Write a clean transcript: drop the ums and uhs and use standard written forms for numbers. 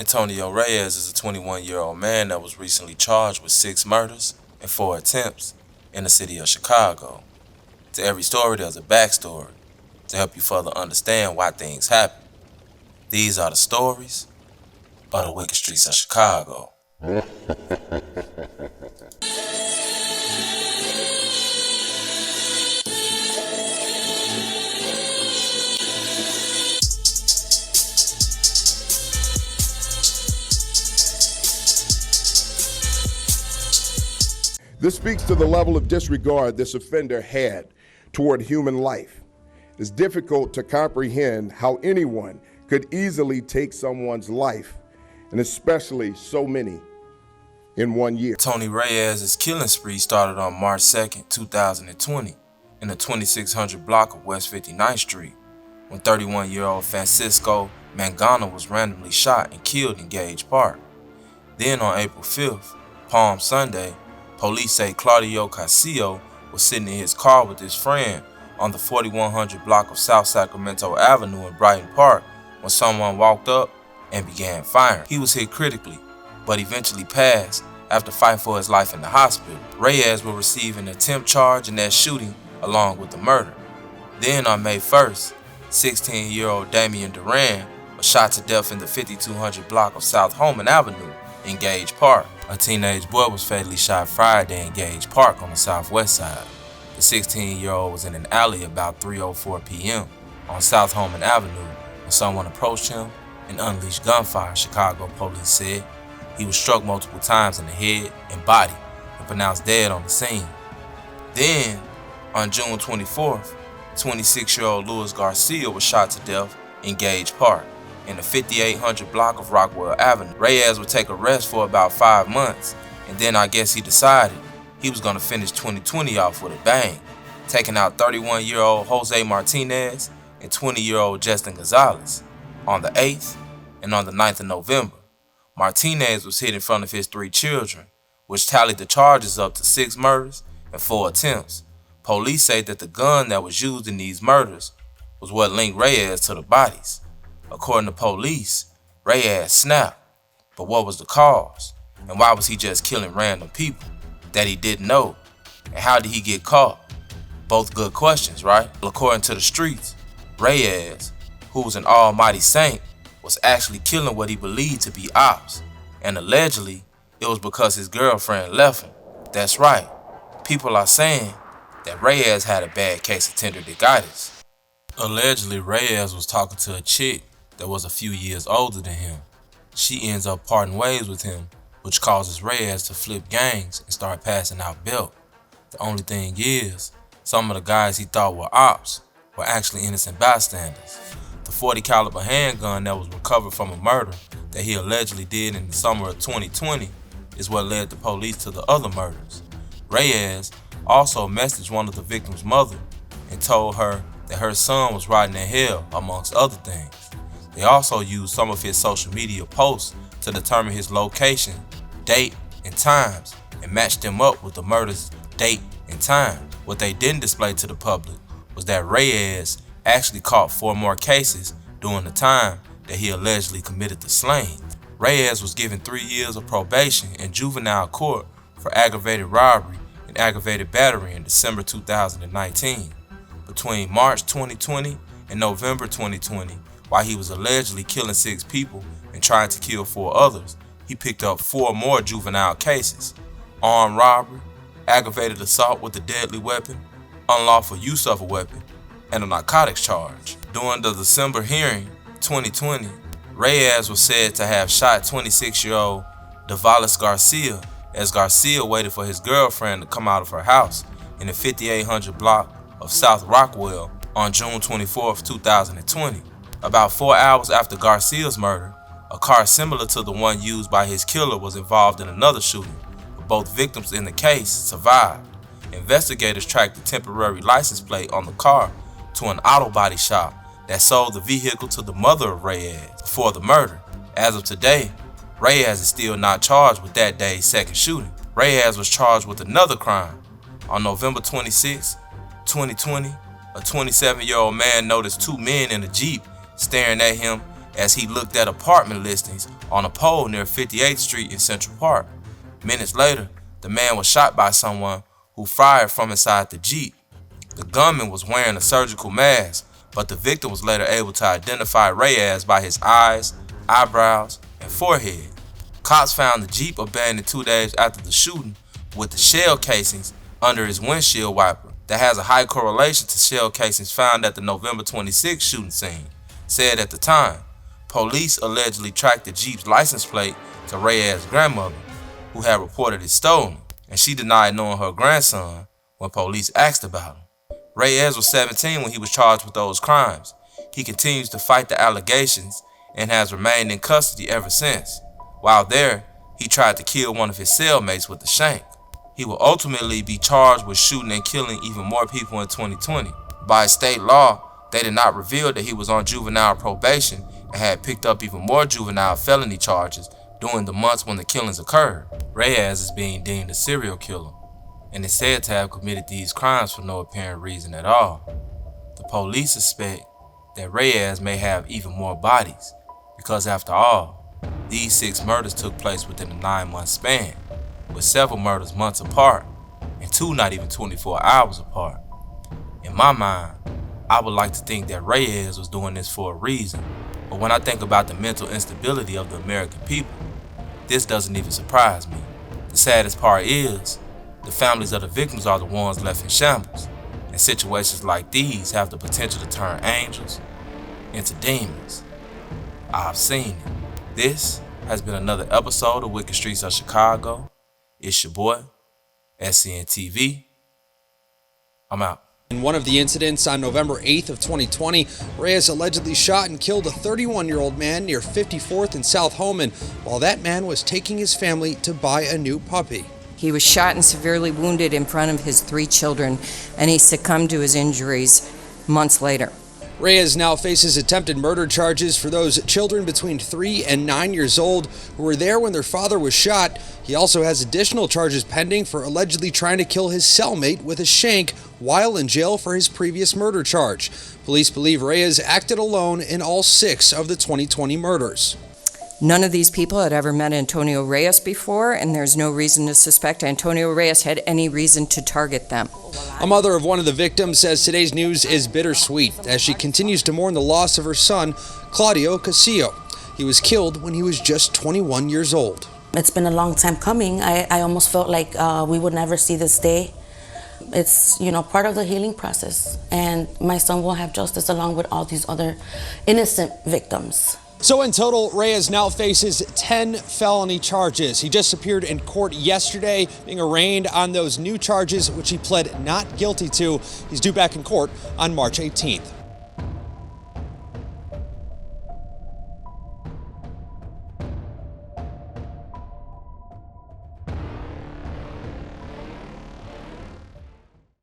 Antonio Reyes is a 21-year-old man that was recently charged with 6 murders and 4 attempts in the city of Chicago. To every story, there's a backstory to help you further understand why things happen. These are the stories of the wicked streets of Chicago. This speaks to the level of disregard this offender had toward human life. It's difficult to comprehend how anyone could easily take someone's life, and especially so many in 1 year. Tony Reyes' killing spree started on March 2nd, 2020 in the 2600 block of West 59th Street when 31-year-old Francisco Mangano was randomly shot and killed in Gage Park. Then on April 5th, Palm Sunday, police say Claudio Casillo was sitting in his car with his friend on the 4100 block of South Sacramento Avenue in Brighton Park when someone walked up and began firing. He was hit critically, but eventually passed after fighting for his life in the hospital. Reyes will receive an attempt charge in that shooting along with the murder. Then on May 1st, 16-year-old Damian Duran was shot to death in the 5200 block of South Holman Avenue in Gage Park. A teenage boy was fatally shot Friday in Gage Park on the southwest side. The 16-year-old was in an alley about 3:04 p.m. on South Holman Avenue when someone approached him and unleashed gunfire, Chicago police said. He was struck multiple times in the head and body and pronounced dead on the scene. Then, on June 24th, 26-year-old Luis Garcia was shot to death in Gage Park in the 5800 block of Rockwell Avenue. Reyes would take a rest for about 5 months, and then I guess he decided he was going to finish 2020 off with a bang, taking out 31-year-old Jose Martinez and 20-year-old Justin Gonzalez. On the 8th and on the 9th of November, Martinez was hit in front of his 3 children, which tallied the charges up to 6 murders and 4 attempts. Police say that the gun that was used in these murders was what linked Reyes to the bodies. According to police, Reyes snapped, but what was the cause? And why was he just killing random people that he didn't know? And how did he get caught? Both good questions, right? According to the streets, Reyes, who was an almighty saint, was actually killing what he believed to be ops. And allegedly, it was because his girlfriend left him. That's right. People are saying that Reyes had a bad case of tenderitis. Allegedly, Reyes was talking to a chick that was a few years older than him. She ends up parting ways with him, which causes Reyes to flip gangs and start passing out belt. The only thing is, some of the guys he thought were ops were actually innocent bystanders. The .40 caliber handgun that was recovered from a murder that he allegedly did in the summer of 2020 is what led the police to the other murders. Reyes also messaged one of the victim's mother and told her that her son was rotting in hell, amongst other things. They also used some of his social media posts to determine his location, date, and times, and matched them up with the murder's date and time. What they didn't display to the public was that Reyes actually caught 4 more cases during the time that he allegedly committed the slaying. Reyes was given 3 years of probation in juvenile court for aggravated robbery and aggravated battery in December 2019. Between March 2020 and November 2020, while he was allegedly killing 6 people and trying to kill 4 others, he picked up 4 more juvenile cases: armed robbery, aggravated assault with a deadly weapon, unlawful use of a weapon, and a narcotics charge. During the December hearing 2020, Reyes was said to have shot 26-year-old Davalis Garcia as Garcia waited for his girlfriend to come out of her house in the 5800 block of South Rockwell on June 24, 2020. About 4 hours after Garcia's murder, a car similar to the one used by his killer was involved in another shooting, but both victims in the case survived. Investigators tracked the temporary license plate on the car to an auto body shop that sold the vehicle to the mother of Reyes before the murder. As of today, Reyes is still not charged with that day's second shooting. Reyes was charged with another crime. On November 26, 2020, a 27-year-old man noticed 2 men in a Jeep staring at him as he looked at apartment listings on a pole near 58th Street in Central Park. Minutes later, the man was shot by someone who fired from inside the Jeep. The gunman was wearing a surgical mask, but the victim was later able to identify Reyes by his eyes, eyebrows, and forehead. Cops found the Jeep abandoned 2 days after the shooting with the shell casings under his windshield wiper. That has a high correlation to shell casings found at the November 26 shooting scene. Said at the time, police allegedly tracked the Jeep's license plate to Reyes' grandmother, who had reported it stolen, and she denied knowing her grandson when police asked about him. Reyes was 17 when he was charged with those crimes. He continues to fight the allegations and has remained in custody ever since. While there, he tried to kill one of his cellmates with a shank. He will ultimately be charged with shooting and killing even more people in 2020. By state law, they did not reveal that he was on juvenile probation and had picked up even more juvenile felony charges during the months when the killings occurred. Reyes is being deemed a serial killer and is said to have committed these crimes for no apparent reason at all. The police suspect that Reyes may have even more bodies because, after all, these 6 murders took place within a 9-month span, with several murders months apart and 2 not even 24 hours apart. In my mind, I would like to think that Reyes was doing this for a reason, but when I think about the mental instability of the American people, this doesn't even surprise me. The saddest part is, the families of the victims are the ones left in shambles, and situations like these have the potential to turn angels into demons. I've seen it. This has been another episode of Wicked Streets of Chicago. It's your boy, SCN TV. I'm out. In one of the incidents on November 8th of 2020, Reyes allegedly shot and killed a 31-year-old man near 54th and South Homan while that man was taking his family to buy a new puppy. He was shot and severely wounded in front of his 3 children, and he succumbed to his injuries months later. Reyes now faces attempted murder charges for those children between 3 and 9 years old who were there when their father was shot. He also has additional charges pending for allegedly trying to kill his cellmate with a shank while in jail for his previous murder charge. Police believe Reyes acted alone in all 6 of the 2020 murders. None of these people had ever met Antonio Reyes before, and there's no reason to suspect Antonio Reyes had any reason to target them. A mother of one of the victims says today's news is bittersweet as she continues to mourn the loss of her son, Claudio Casillo. He was killed when he was just 21 years old. It's been a long time coming. I almost felt like we would never see this day. It's, part of the healing process, and my son will have justice along with all these other innocent victims. So in total, Reyes now faces 10 felony charges. He just appeared in court yesterday, being arraigned on those new charges, which he pled not guilty to. He's due back in court on March 18th.